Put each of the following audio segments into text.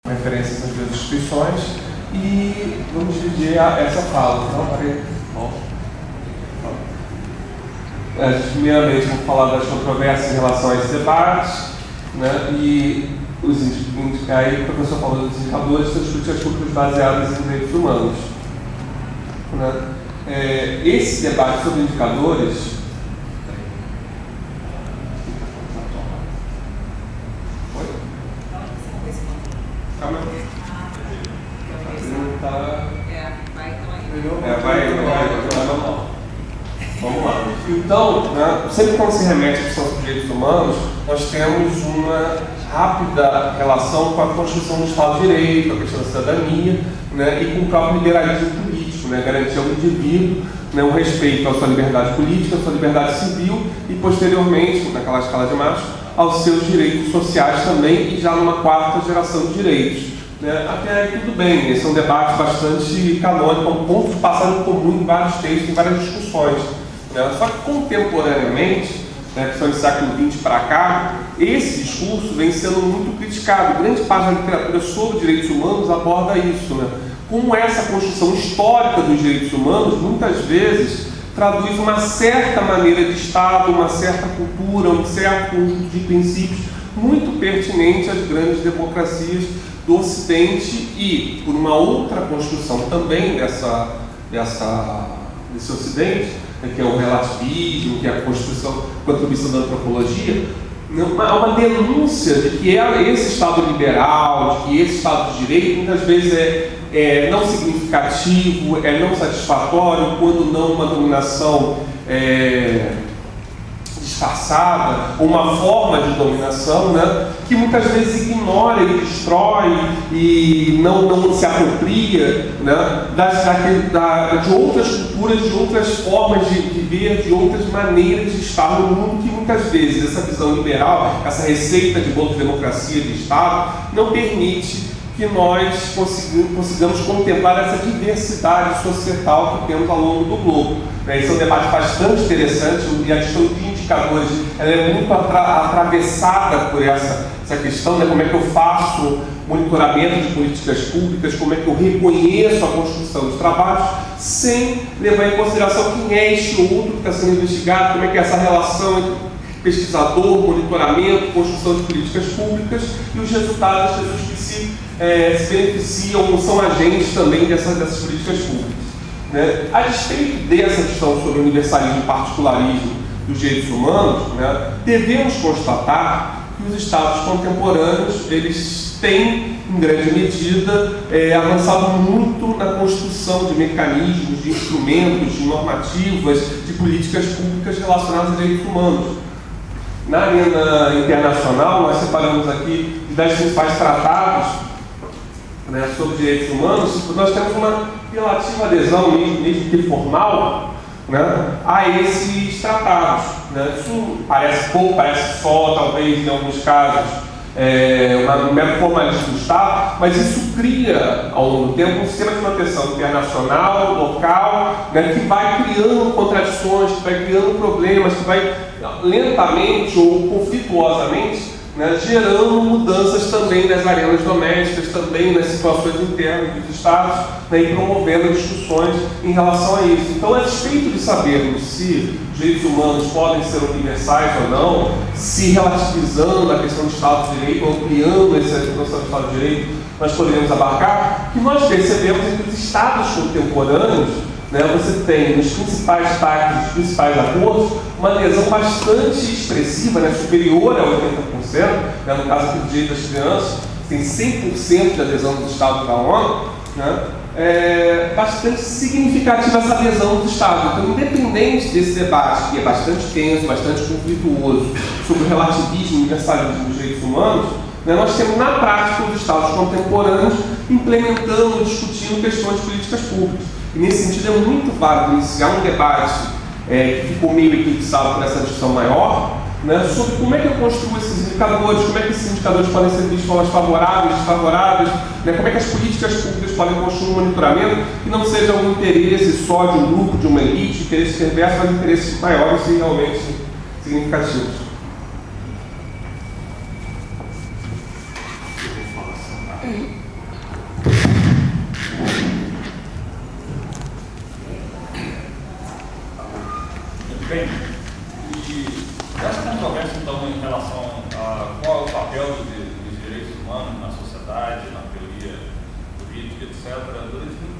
referências às duas instituições e vamos dividir essa fala. Então, primeiramente, vou falar das controvérsias em relação a esses debates, né, e indicar aí, o professor falou dos indicadores das políticas públicas baseadas em direitos humanos. Né? Esse debate sobre indicadores Vamos lá. Então, né, sempre quando se remete à questão dos direitos humanos, nós temos uma rápida relação com a construção do Estado de Direito, a questão da cidadania, né, e com o próprio liberalismo político, né, garantir ao indivíduo, né, um respeito à sua liberdade política, à sua liberdade civil e, posteriormente, naquela escala de marcha, aos seus direitos sociais também e já numa quarta geração de direitos. Até aí tudo bem, esse é um debate bastante canônico, um ponto de passagem comum em vários textos, em várias discussões. Só que contemporaneamente, principalmente do século XX para cá, esse discurso vem sendo muito criticado. Grande parte da literatura sobre direitos humanos aborda isso. Como essa construção histórica dos direitos humanos, muitas vezes, traduz uma certa maneira de Estado, uma certa cultura, um certo conjunto de princípios muito pertinente às grandes democracias do Ocidente e, por uma outra construção também desse Ocidente, que é o relativismo, que é a contribuição da antropologia, uma denúncia de que esse Estado liberal, de que esse Estado de direito, muitas vezes é não significativo, é não satisfatório, quando não uma dominação disfarçada, ou uma forma de dominação, que muitas vezes ignora e destrói e não se apropria de outras culturas, de outras formas de viver, de outras maneiras de estar no mundo, que muitas vezes essa visão liberal, essa receita de boa democracia de Estado, não permite que nós consigamos contemplar essa diversidade societal que temos ao longo do globo. Esse é um debate bastante interessante e a questão de indicadores ela é muito atravessada por essa questão, como é que eu faço monitoramento de políticas públicas, como é que eu reconheço a construção dos trabalhos, sem levar em consideração quem é este outro que está sendo investigado, como é que é essa relação entre pesquisador, monitoramento, construção de políticas públicas e os resultados das pessoas que se beneficiam ou são agentes também dessas políticas públicas. A despeito dessa questão sobre o universalismo e particularismo dos direitos humanos, devemos constatar que os Estados contemporâneos eles têm, em grande medida, avançado muito na construção de mecanismos, de instrumentos, de normativas, de políticas públicas relacionadas a direitos humanos. Na arena internacional, nós separamos aqui de 10 principais tratados sobre direitos humanos. Nós temos uma relativa adesão, mesmo que formal, a esses tratados. Isso parece pouco, parece só, talvez, em alguns casos, um mero formalismo do Estado, mas isso cria, ao longo do tempo, um sistema de proteção internacional, local, que vai criando contradições, que vai criando problemas, que vai lentamente ou conflituosamente gerando mudanças também nas arenas domésticas, também nas situações internas dos Estados, e promovendo discussões em relação a isso. Então, a despeito de sabermos se os direitos humanos podem ser universais ou não, se relativizando a questão do Estado de Direito, ampliando essa noção do Estado de Direito, nós poderíamos abarcar, que nós percebemos que os Estados contemporâneos, você tem nos principais pactos, nos principais acordos, uma adesão bastante expressiva, superior a 80%, no caso aqui do direito das crianças, tem 100% de adesão dos Estados da ONU, bastante significativa essa adesão dos Estados. Então, independente desse debate, que é bastante tenso, bastante conflituoso, sobre o relativismo e universalismo dos direitos humanos, nós temos na prática os Estados contemporâneos implementando, discutindo questões de políticas públicas. E nesse sentido é muito válido iniciar um debate que ficou meio eclipsado por essa discussão maior, sobre como é que eu construo esses indicadores, como é que esses indicadores podem ser vistos de formas favoráveis, desfavoráveis, como é que as políticas públicas podem construir um monitoramento que não seja um interesse só de um grupo, de uma elite, interesses perversos, mas interesses maiores e realmente significativos.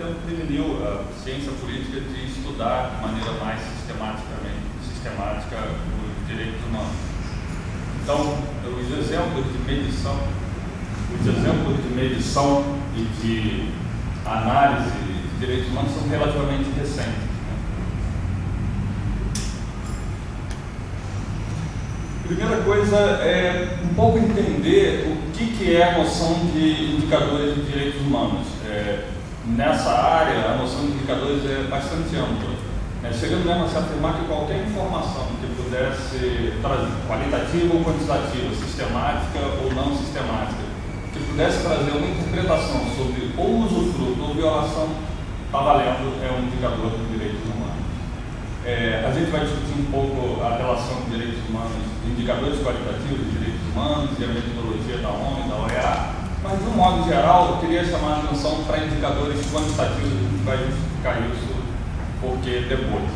tempo preveniu a ciência política de estudar de maneira mais sistemática os direitos humanos. Então, os exemplos de medição e de análise de direitos humanos são relativamente recentes. Primeira coisa é um pouco entender o que é a noção de indicadores de direitos humanos. Nessa área, a noção de indicadores é bastante ampla, chegando mesmo a se afirmar que qualquer informação que pudesse trazer, qualitativa ou quantitativa, sistemática ou não sistemática, que pudesse trazer uma interpretação sobre ou usufruto ou violação, está valendo, é um indicador de direitos humanos. A gente vai discutir um pouco a relação de direitos humanos, de indicadores qualitativos de direitos humanos e a metodologia da ONU e da OEA, mas de um modo geral eu queria chamar a atenção para indicadores quantitativos, a gente vai justificar isso porque depois.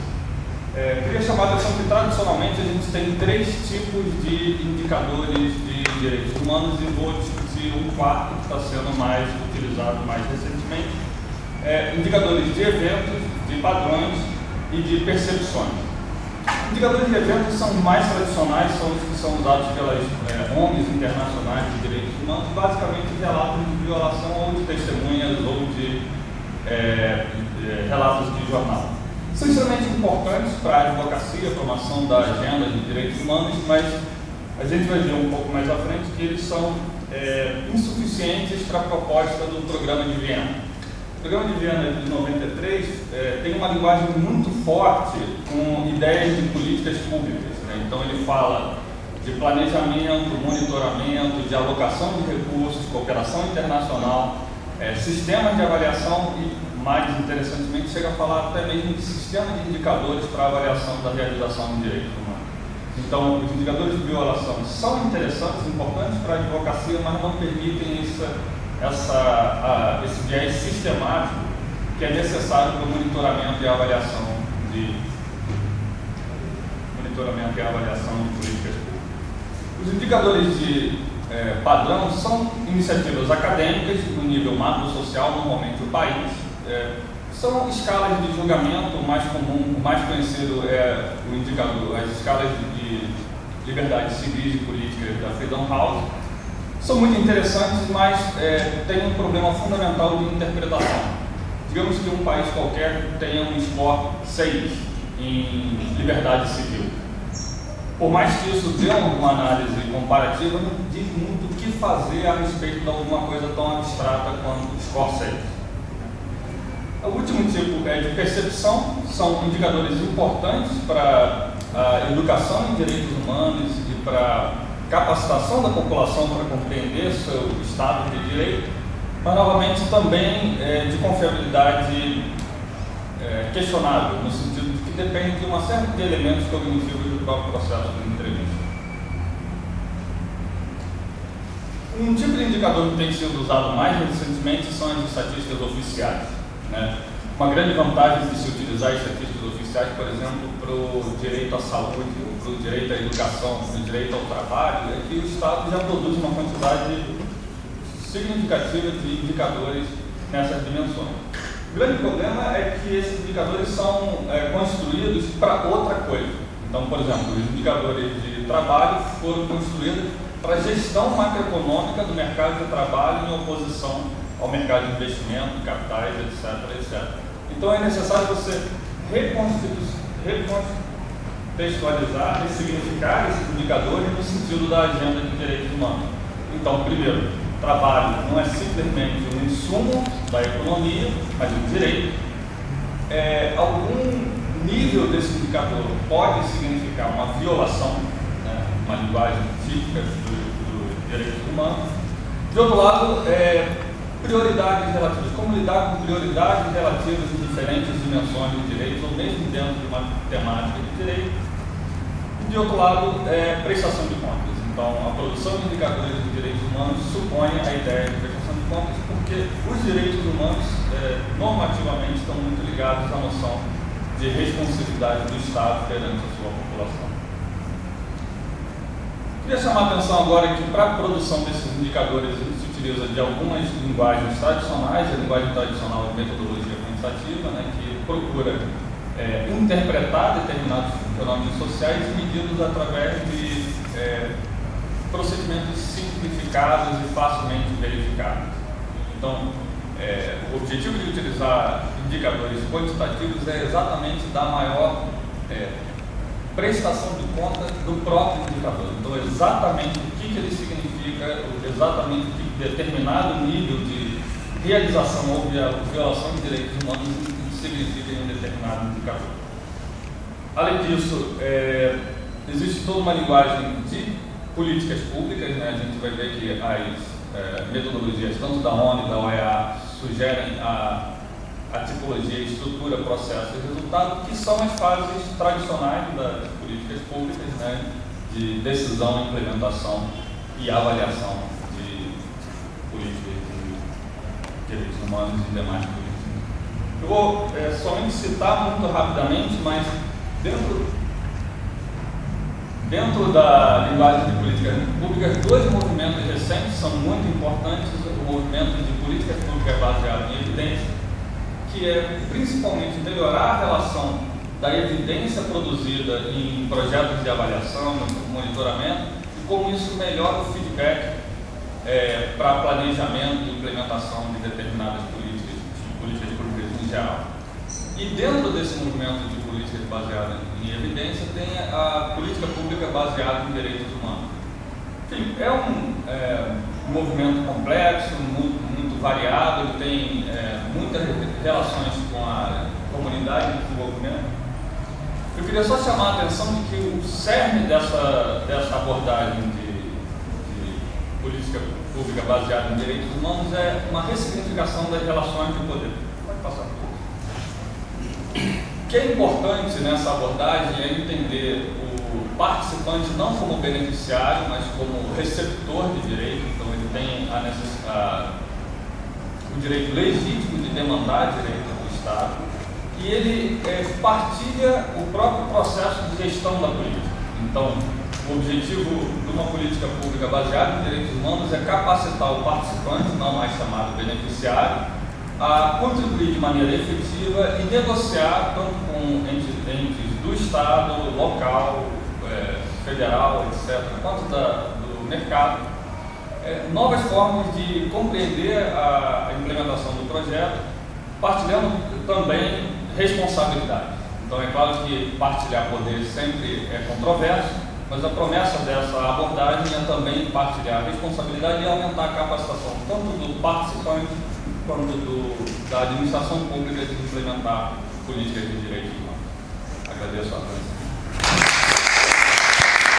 Queria chamar a atenção que tradicionalmente a gente tem 3 tipos de indicadores de direitos humanos e vou discutir um quarto que está sendo mais utilizado mais recentemente. Indicadores de eventos, de padrões e de percepções. Indicadores de eventos são mais tradicionais, são os que são usados pelas ONGs internacionais de direitos humanos, basicamente relatos de violação ou de testemunhas ou de relatos de jornal. São extremamente importantes para a advocacia, a promoção da agenda de direitos humanos, mas a gente vai ver um pouco mais à frente que eles são insuficientes para a proposta do Programa de Viena. O Programa de Viena de 93 tem uma linguagem muito forte com ideias de políticas públicas. Então ele fala de planejamento, monitoramento, de alocação de recursos, cooperação internacional, sistemas de avaliação e, mais interessantemente, chega a falar até mesmo de sistema de indicadores para avaliação da realização de direitos humanos. Então, os indicadores de violação são interessantes, importantes para a advocacia, mas não permitem esse viés sistemático que é necessário para o monitoramento e a avaliação de políticas públicas. Os indicadores de padrão são iniciativas acadêmicas no nível macro-social, normalmente o país. São escalas de julgamento, o mais comum, o mais conhecido é o indicador, as escalas de liberdades civis e políticas da Freedom House. São muito interessantes, mas tem um problema fundamental de interpretação. Digamos que um país qualquer tenha um score 6 em liberdade civil. Por mais que isso dê uma análise comparativa, não diz muito o que fazer a respeito de alguma coisa tão abstrata quanto o score 6. O último tipo é de percepção, são indicadores importantes para a educação em direitos humanos e para capacitação da população para compreender seu estado de direito, mas novamente também de confiabilidade questionável, no sentido de que depende de uma série de elementos cognitivos do próprio processo de entrevista. Um tipo de indicador que tem sido usado mais recentemente são as estatísticas oficiais. Uma grande vantagem de se utilizar estatísticas oficiais, por exemplo, para o direito à saúde, para o direito à educação, para o direito ao trabalho, é que o Estado já produz uma quantidade significativa de indicadores nessas dimensões. O grande problema é que esses indicadores são construídos para outra coisa. Então, por exemplo, os indicadores de trabalho foram construídos para a gestão macroeconômica do mercado de trabalho em oposição ao mercado de investimento, capitais, etc. Então é necessário você recontextualizar, ressignificar esses indicadores no sentido da agenda de direitos humanos. Então, primeiro, trabalho não é simplesmente um insumo da economia, mas um direito. Algum nível desse indicador pode significar uma violação, uma linguagem típica do direito humano. De outro lado, prioridades relativas, como lidar com prioridades relativas em diferentes dimensões do direito, ou mesmo dentro de uma temática de direito. E de outro lado, prestação de contas. Então, a produção de indicadores de direitos humanos supõe a ideia de prestação de contas, porque os direitos humanos normativamente estão muito ligados à noção de responsabilidade do Estado perante a sua população. Queria chamar a atenção agora que para a produção desses indicadores se utiliza de algumas linguagens tradicionais, a linguagem tradicional de metodologia quantitativa, né, que procura interpretar determinados fenômenos sociais medidos através de procedimentos simplificados e facilmente verificáveis. Então, o objetivo de utilizar indicadores quantitativos é exatamente dar maior prestação de conta do próprio indicador. Então, exatamente o que ele significa, exatamente o que determinado nível de realização ou violação de direitos humanos significa em um determinado indicador. Além disso, existe toda uma linguagem de políticas públicas, né? A gente vai ver que as metodologias, tanto da ONU e da OEA, sugerem a tipologia, estrutura, processo e resultado, que são as fases tradicionais das políticas públicas, né? De decisão, implementação e avaliação de políticas de direitos humanos e demais políticas. Eu vou somente citar muito rapidamente, mas dentro da linguagem de políticas públicas, dois movimentos recentes são muito importantes. O movimento de políticas públicas baseado em evidência, que é principalmente melhorar a relação da evidência produzida em projetos de avaliação, monitoramento, e como isso melhora o feedback para planejamento e implementação de determinadas políticas públicas em geral. E dentro desse movimento de políticas baseadas em evidência tem a política pública baseada em direitos humanos. Enfim, é um movimento complexo, muito variado, ele tem muitas relações com a comunidade de desenvolvimento. Eu queria só chamar a atenção de que o cerne dessa abordagem de política pública baseada em direitos humanos é uma ressignificação das relações de poder. Pode passar. O que é importante nessa abordagem é entender o participante não como beneficiário, mas como receptor de direito. Então ele tem o direito legítimo de demandar direito do Estado e ele partilha o próprio processo de gestão da política. Então, o objetivo de uma política pública baseada em direitos humanos é capacitar o participante, não mais chamado beneficiário, a contribuir de maneira efetiva e negociar tanto com entes do Estado, local, federal, etc., quanto do mercado, novas formas de compreender a implementação do projeto, partilhando também responsabilidade. Então é claro que partilhar poder sempre é controverso, mas a promessa dessa abordagem é também partilhar responsabilidade e aumentar a capacitação tanto do participante quanto da administração pública de implementar políticas de direitos humanos. Agradeço a atenção.